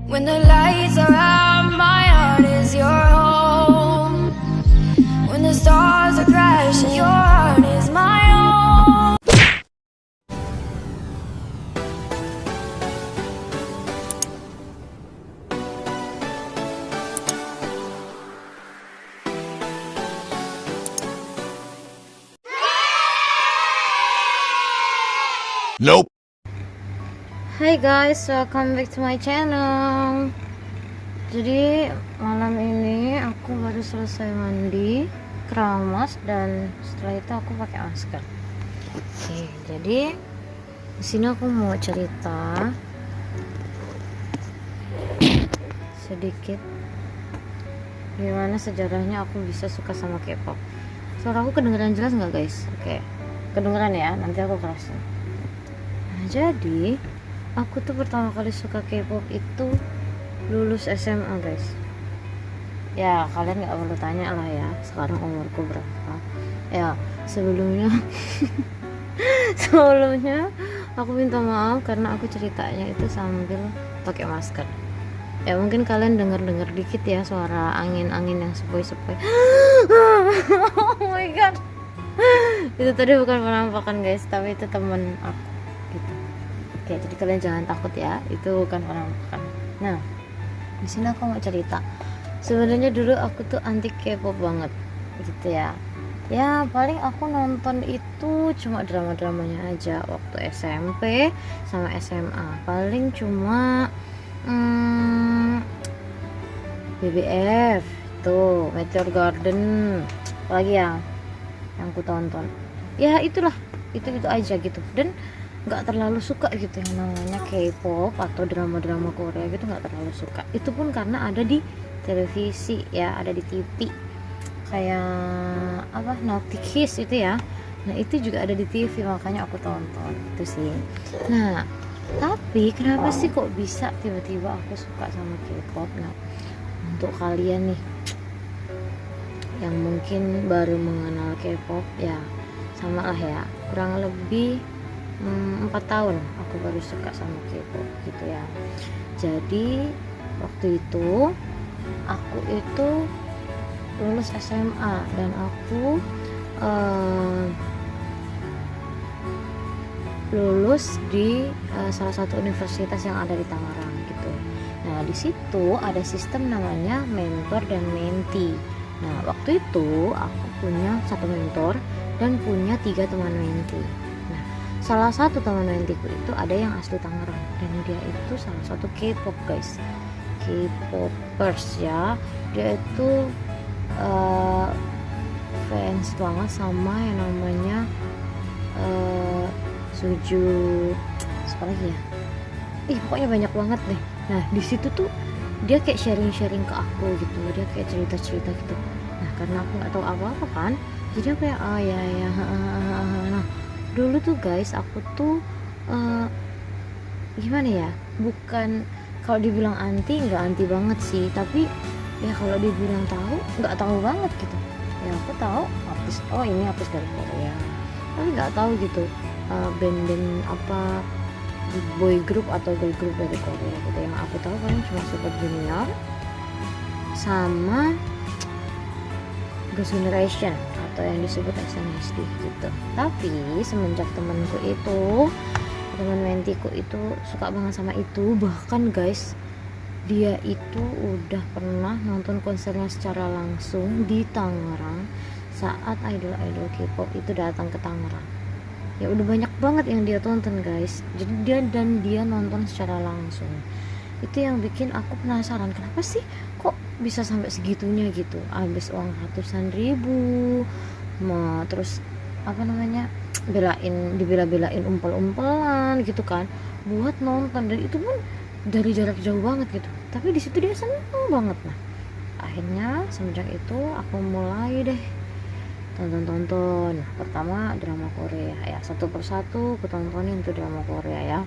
When the lights are out, my heart is your home. When the stars are crashing, your heart is my own. Nope. Hai guys, welcome back to my channel. Jadi malam ini aku baru selesai mandi, keramas, dan setelah itu aku pakai masker. Oke, jadi di sini aku mau cerita sedikit gimana sejarahnya aku bisa suka sama K-pop. Suara aku kedengeran jelas nggak guys? Oke, kedengeran ya, nanti aku kerasin. Nah, jadi aku tuh pertama kali suka K-pop itu lulus SMA guys. Ya kalian nggak perlu tanya lah ya sekarang umurku berapa. Ya sebelumnya sebelumnya aku minta maaf karena aku ceritanya itu sambil pakai masker. Ya mungkin kalian dengar dikit ya suara angin yang sepoi-sepoi. Oh my god, itu tadi bukan penampakan guys, tapi itu temen aku gitu. Oke, jadi kalian jangan takut ya, itu bukan penampakan. Nah, di sini aku mau cerita. Sebenarnya dulu aku tuh anti K-pop banget, gitu ya. Ya paling aku nonton itu cuma drama-dramanya aja waktu SMP sama SMA. Paling cuma BBF, tuh Meteor Garden, apalagi ya yang ku tonton. Ya itulah, itu aja gitu. Dan nggak terlalu suka gitu yang namanya K-pop atau drama-drama Korea gitu, nggak terlalu suka. Itu pun karena ada di televisi ya, ada di TV kayak apa, Naughty Kiss itu ya. Nah itu juga ada di TV, makanya aku tonton itu sih. Nah tapi kenapa sih kok bisa tiba-tiba aku suka sama K-pop? Nah untuk kalian nih yang mungkin baru mengenal K-pop, ya sama lah ya, kurang lebih 4 tahun aku baru suka sama K-pop gitu ya. Jadi waktu itu aku itu lulus SMA dan aku lulus di salah satu universitas yang ada di Tangerang gitu. Nah di situ ada sistem namanya mentor dan mentee. Nah waktu itu aku punya satu mentor dan punya 3 teman mentee. Salah satu teman mentiku itu ada yang asli Tangerang dan dia itu salah satu K-pop guys, K-popers ya. Dia itu fans banget sama yang namanya Suju, apa lagi ya, pokoknya banyak banget deh. Nah di situ tuh dia kayak sharing ke aku gitu, dia kayak cerita gitu. Nah karena aku nggak tahu apa-apa kan, jadi aku ya ya. Nah dulu tuh guys aku tuh gimana ya, bukan, kalau dibilang anti nggak anti banget sih, tapi ya kalau dibilang tahu nggak tahu banget gitu ya. Aku tahu artis, oh ini artis dari Korea, tapi nggak tahu gitu band-band apa, boy group atau girl group dari Korea gitu. Yang aku tahu paling cuma Super Junior sama Girls' Generation atau yang disebut SNSD gitu. Tapi semenjak temanku itu, teman mentiku itu suka banget sama itu, bahkan guys dia itu udah pernah nonton konsernya secara langsung di Tangerang saat idol K-pop itu datang ke Tangerang. Ya udah banyak banget yang dia tonton guys, jadi dia nonton secara langsung. Itu yang bikin aku penasaran, kenapa sih kok bisa sampai segitunya gitu, habis uang ratusan ribu, terus apa namanya, dibela-belain umpel-umpelan gitu kan buat nonton, dan itu pun dari jarak jauh banget gitu, tapi di situ dia seneng banget. Nah akhirnya semenjak itu aku mulai deh tonton. Pertama drama Korea ya, satu persatu aku tontonin tuh drama Korea ya.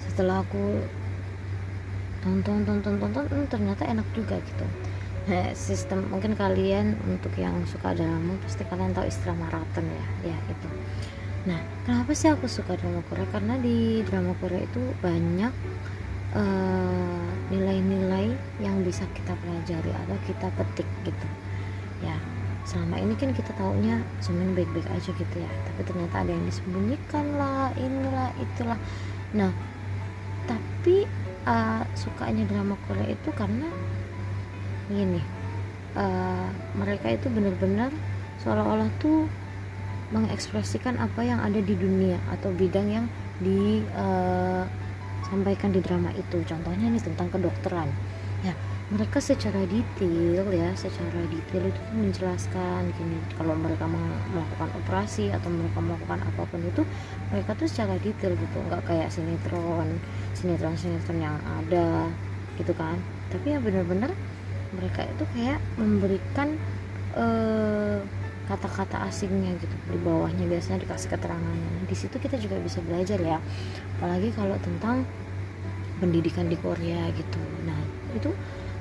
Setelah aku tonton ternyata enak juga gitu. Nah, sistem, mungkin kalian untuk yang suka drama pasti kalian tahu istilah maraton ya itu. Nah kenapa sih aku suka drama Korea? Karena di drama Korea itu banyak yang bisa kita pelajari atau kita petik gitu ya. Selama ini kan kita taunya semuanya baik-baik aja gitu ya, tapi ternyata ada yang disembunyikan lah, inilah itulah. Nah tapi sukanya drama Korea itu karena gini, mereka itu benar-benar seolah-olah tuh mengekspresikan apa yang ada di dunia atau bidang yang disampaikan di drama itu. Contohnya nih tentang kedokteran ya, mereka secara detail itu menjelaskan gini, kalau mereka melakukan operasi atau mereka melakukan apapun itu, mereka tuh secara detail gitu, nggak kayak sinetron yang ada gitu kan. Tapi ya benar-benar mereka itu kayak memberikan kata-kata asingnya gitu di bawahnya, biasanya dikasih keterangan. Di situ kita juga bisa belajar ya, apalagi kalau tentang pendidikan di Korea gitu. Nah itu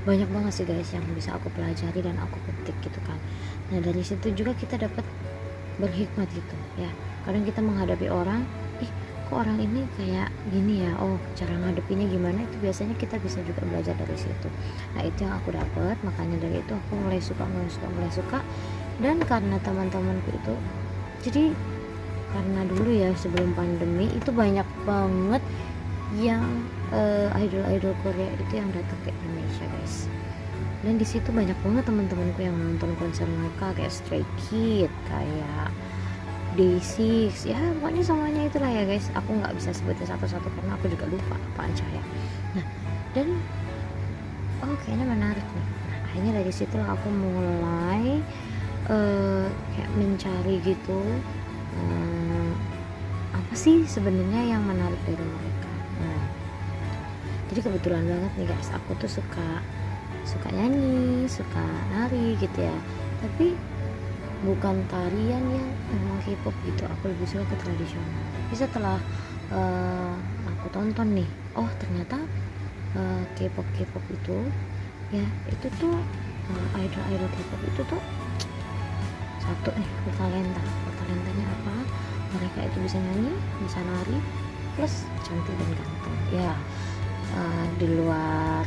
banyak banget sih guys yang bisa aku pelajari dan aku petik gitu kan. Nah dari situ juga kita dapat berhikmat gitu ya. Kadang kita menghadapi orang, kok orang ini kayak gini ya, oh cara ngadepinnya gimana, itu biasanya kita bisa juga belajar dari situ. Nah itu yang aku dapat, makanya dari itu aku mulai suka. Dan karena teman-temanku itu, jadi karena dulu ya sebelum pandemi itu banyak banget yang idol Korea itu yang datang ke Indonesia guys. Dan di situ banyak banget teman-temanku yang nonton konser mereka, kayak Stray Kids, kayak Day6, ya pokoknya semuanya itulah ya guys. Aku nggak bisa sebutin satu-satu karena aku juga lupa apaan saya. Nah dan kayaknya menarik nih. Nah, akhirnya dari situlah aku mulai kayak mencari gitu, apa sih sebenarnya yang menarik dari mereka. Nah jadi kebetulan banget nih guys, aku tuh suka nyanyi, suka nari gitu ya, tapi bukan tarian yang memang K-pop gitu, aku lebih suka ke tradisional. Tapi setelah aku tonton nih, oh ternyata K-pop itu ya, itu tuh idol K-pop itu tuh satu nih, talentanya apa, mereka itu bisa nyanyi, bisa nari, plus cantik dan ganteng ya. Di luar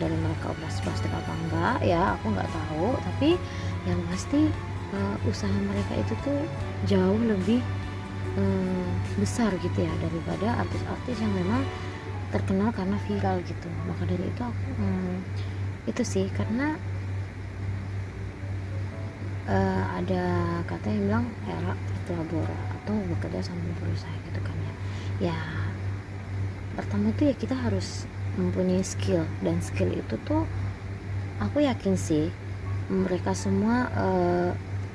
dari mereka operasi plastik apa enggak ya, aku nggak tahu, tapi yang pasti usaha mereka itu tuh jauh lebih besar gitu ya daripada artis-artis yang memang terkenal karena viral gitu. Maka dari itu aku itu sih, karena ada kata yang bilang era bertelabora atau bekerja sambil berusaha gitu kan ya. Ya pertama tuh ya kita harus mempunyai skill, dan skill itu tuh aku yakin sih mereka semua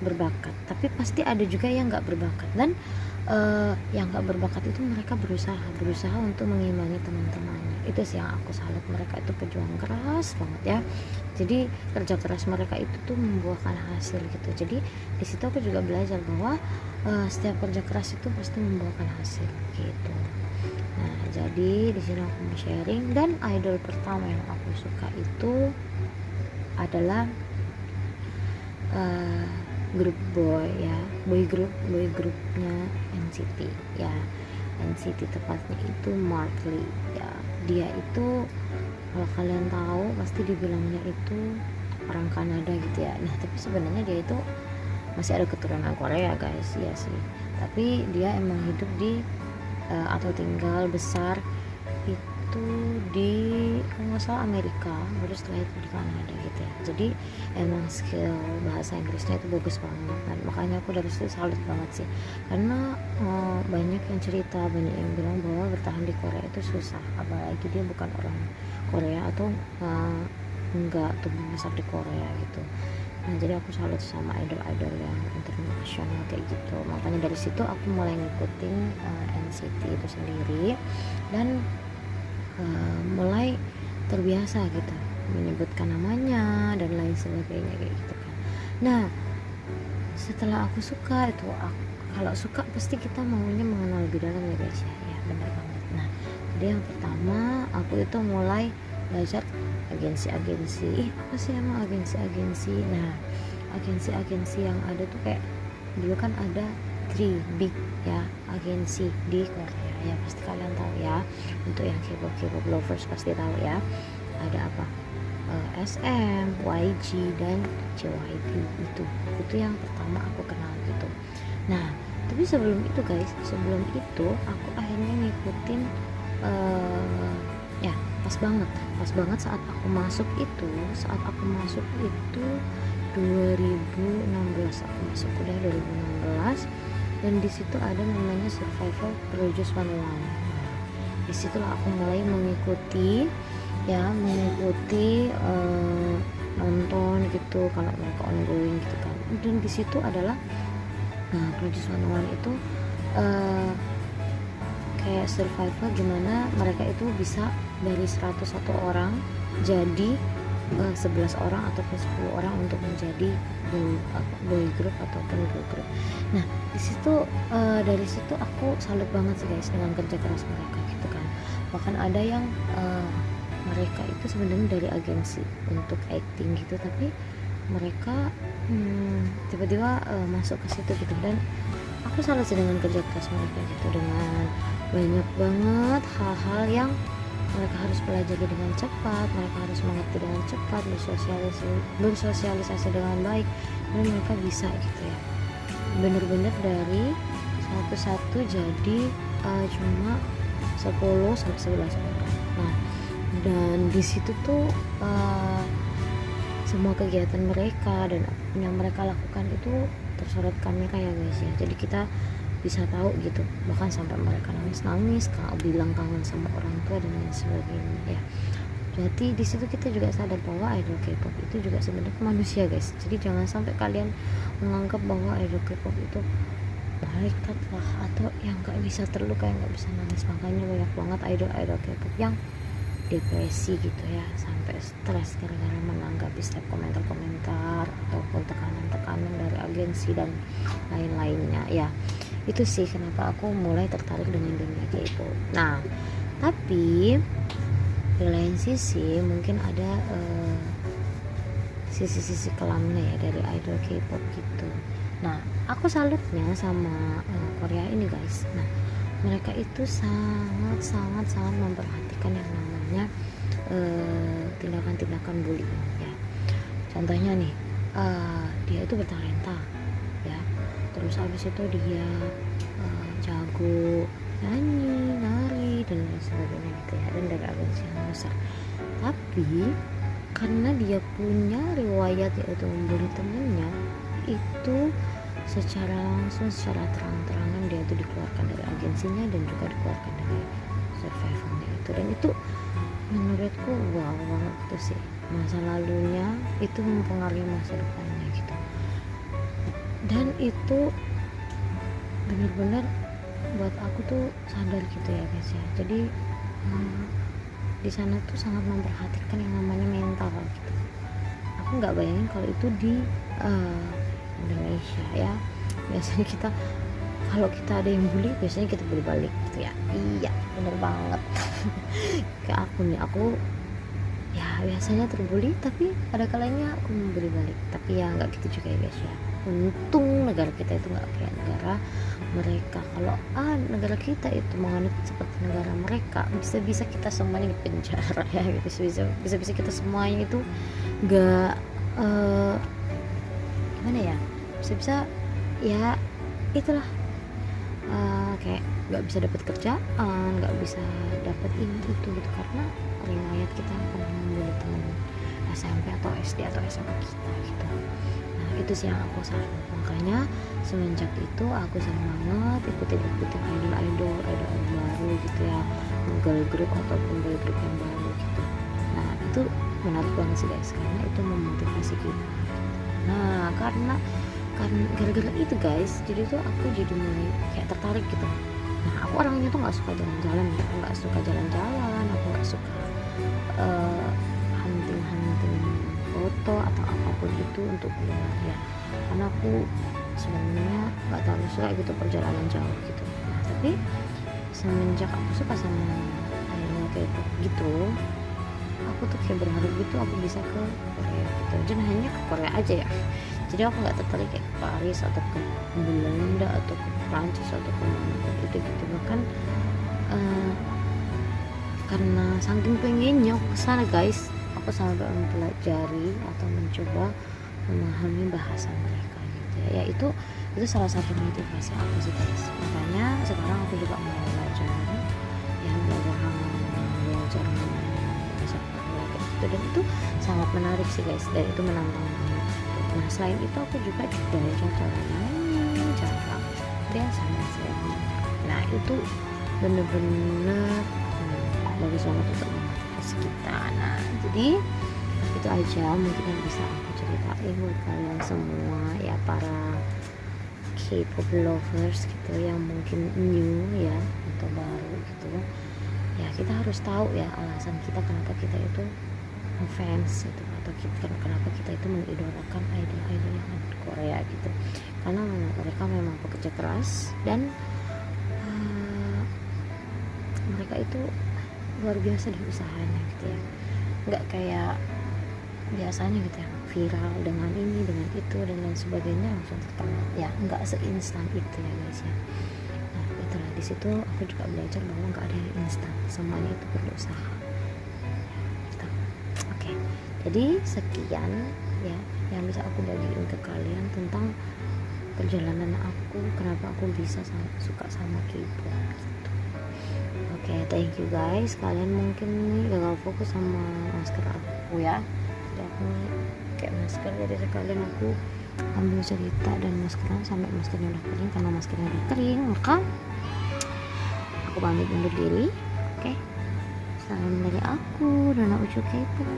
berbakat, tapi pasti ada juga yang nggak berbakat. Dan yang nggak berbakat itu mereka berusaha untuk mengimbangi teman-temannya. Itu sih yang aku salut, mereka itu pejuang keras banget ya. Jadi kerja keras mereka itu tuh membuahkan hasil gitu. Jadi di situ aku juga belajar bahwa setiap kerja keras itu pasti membuahkan hasil gitu. Nah jadi di sini aku mau sharing, dan idol pertama yang aku suka itu adalah grup boy ya, boy grupnya NCT ya. NCT tepatnya itu Mark Lee ya. Dia itu kalau kalian tahu pasti dibilangnya itu orang Kanada gitu ya. Nah tapi sebenarnya dia itu masih ada keturunan Korea guys ya sih, tapi dia emang hidup di atau tinggal besar itu di kalau nggak salah Amerika, baru setelah itu di Kanada gitu ya. Jadi emang skill bahasa Inggrisnya itu bagus banget, dan makanya aku dari situ salut banget sih, karena banyak yang cerita, banyak yang bilang bahwa bertahan di Korea itu susah, apalagi dia bukan orang Korea atau enggak tumbuh besar di Korea gitu. Nah jadi aku salut sama idol-idol yang internasional kayak gitu. Makanya dari situ aku mulai ngikutin NCT itu sendiri, dan mulai terbiasa gitu menyebutkan namanya dan lain sebagainya kayak gitu kan. Nah setelah aku suka itu, kalau suka pasti kita maunya mengenal lebih dalam ya guys ya, benar banget. Nah jadi yang pertama aku itu mulai belajar agensi-agensi. Apa sih emang agensi-agensi? Nah agensi-agensi yang ada tuh kayak dulu kan ada 3 big ya agensi di Korea ya, pasti kalian tahu ya. Untuk yang K-pop lovers pasti tahu ya, ada apa, SM, YG dan JYP. Itu yang pertama aku kenal gitu. Nah tapi sebelum itu guys, sebelum itu aku akhirnya ngikutin ya pas banget saat aku masuk itu 2016, aku masuk kuliah 2016, dan di situ ada namanya Survival Project 101. Di situlah aku mulai mengikuti nonton gitu kalau mereka ongoing gitu kan. Dan di situ adalah Project 101 itu kayak survival gimana mereka itu bisa dari 101 orang jadi 11 orang ataupun 10 orang untuk menjadi boy group ataupun girl group. Nah di situ dari situ aku salut banget sih guys dengan kerja keras mereka gitu kan. Bahkan ada yang mereka itu sebenarnya dari agensi untuk acting gitu, tapi mereka tiba-tiba masuk ke situ gitu. Dan aku salut sih dengan kerja keras mereka gitu, dengan banyak banget hal-hal yang mereka harus pelajari dengan cepat, mereka harus mengerti dengan cepat, bersosialisasi dengan baik, dan mereka bisa gitu ya, bener-bener dari satu jadi cuma 10 sampai 11 orang. Nah dan di situ tuh semua kegiatan mereka dan apapun yang mereka lakukan itu tersorot kamera ya guys ya. Jadi kita bisa tahu gitu, bahkan sampai mereka nangis bilang kangen sama orang tua dan lain sebagainya ya. Jadi di situ kita juga sadar bahwa idol K-pop itu juga sebenarnya manusia guys. Jadi jangan sampai kalian menganggap bahwa idol K-pop itu malaikat lah, atau yang nggak bisa terluka, yang nggak bisa nangis. Makanya banyak banget idol K-pop yang depresi gitu ya, sampai stres gara-gara menanggapi setiap komentar-komentar ataupun tekanan-tekanan dari agensi dan lain-lainnya ya. Itu sih kenapa aku mulai tertarik dengan dunia K-pop. Nah tapi di lain sisi mungkin ada sisi-sisi kelamnya ya dari idol K-pop gitu. Nah aku salutnya sama Korea ini guys. Nah mereka itu sangat memperhatikan yang namanya tindakan-tindakan bullying ya. Contohnya nih dia itu bertalenta ya, terus habis itu dia jago nyanyi, nari dan lain sebagainya gitu ya, dan dari agensi yang besar. Tapi karena dia punya riwayat yaitu membuli temennya, itu secara langsung, secara terang-terangan dia itu dikeluarkan dari agensinya dan juga dikeluarkan dari survivalnya itu. Dan itu menurutku wow banget tuh sih, masa lalunya itu mempengaruhi masa depannya gitu. Dan itu benar-benar buat aku tuh sadar gitu ya guys ya. Jadi di sana tuh sangat memperhatikan yang namanya mental gitu. Aku nggak bayangin kalau itu di Indonesia ya. Biasanya kita kalau kita ada yang bully, biasanya kita bully balik gitu ya. Iya bener banget. Kayak aku nih, aku ya biasanya terbully, tapi ada kalanya aku membuli balik. Tapi ya nggak gitu juga ya guys ya. Untung negara kita itu nggak kayak negara mereka. Kalau negara kita itu menganut seperti negara mereka, bisa-bisa kita semuanya di penjara ya gitu. Bisa-bisa kita semuanya itu nggak gimana ya, bisa-bisa ya itulah kayak nggak bisa dapat kerjaan, nggak bisa dapat ini itu gitu, karena riwayat kita pernah membuli teman SMP atau SD atau SMA kita gitu. Nah itu sih yang aku salut. Makanya semenjak itu aku senang banget ikutin idol baru gitu ya, girl group ataupun boy group yang baru gitu. Nah itu menarik banget sih guys, karena itu memotivasi kita. Nah karena gara-gara itu guys, jadi tuh aku jadi mulai kayak tertarik gitu. Nah aku orangnya tuh nggak suka jalan-jalan ya, aku nggak suka hunting foto atau apapun itu untuk keluar ya, karena aku sebenarnya nggak terlalu suka gitu perjalanan jauh gitu. Nah tapi semenjak aku suka sama kayak gitu, aku tuh kayak berharap gitu aku bisa ke Korea gitu. Jangan hanya ke Korea aja ya, jadi aku nggak tertarik kayak ke Paris atau ke Belanda atau ke Prancis atau ke mana gitu bahkan karena saking pengennya aku kesana guys, aku sampai mempelajari atau mencoba memahami bahasa mereka gitu ya. Itu salah satu motivasi aku sih guys. Makanya sekarang aku juga mau belajar belajar bahasa Korea kayak gitu, dan itu sangat menarik sih guys, dan itu menantang banget gitu. Nah selain itu aku juga belajar cara nyanyi, cara dance sama sih. Nah itu bener-bener bagus banget untuk memotivasi kita. Nah jadi itu aja mungkin yang bisa aku ceritain buat kalian semua ya, para K-pop lovers gitu yang mungkin new ya atau baru gitu ya. Kita harus tahu ya alasan kita kenapa kita itu fans gitu, atau kenapa kita itu mengidolakan idol-idol yang ada di Korea gitu, karena mereka memang pekerja keras dan mereka itu luar biasa di usahanya gitu ya, nggak kayak biasanya gitu ya, viral dengan ini dengan itu dan lain sebagainya langsung terkenal ya, nggak seinstan itu ya guys ya. Nah itulah, di situ aku juga belajar bahwa nggak ada yang instan, semuanya itu perlu usaha gitu. Oke, jadi sekian ya yang bisa aku bagiin ke kalian tentang perjalanan aku, kenapa aku bisa suka sama K-pop gitu. Oke, thank you guys. Kalian mungkin nih gagal fokus sama masker aku ya. Jadi aku kayak masker, jadi sekalian aku ambil cerita dan maskernya sampai maskernya udah kering. Karena maskernya udah kering, maka aku pamit undur diri. Oke, salam dari aku, Dona Ucu K-pop.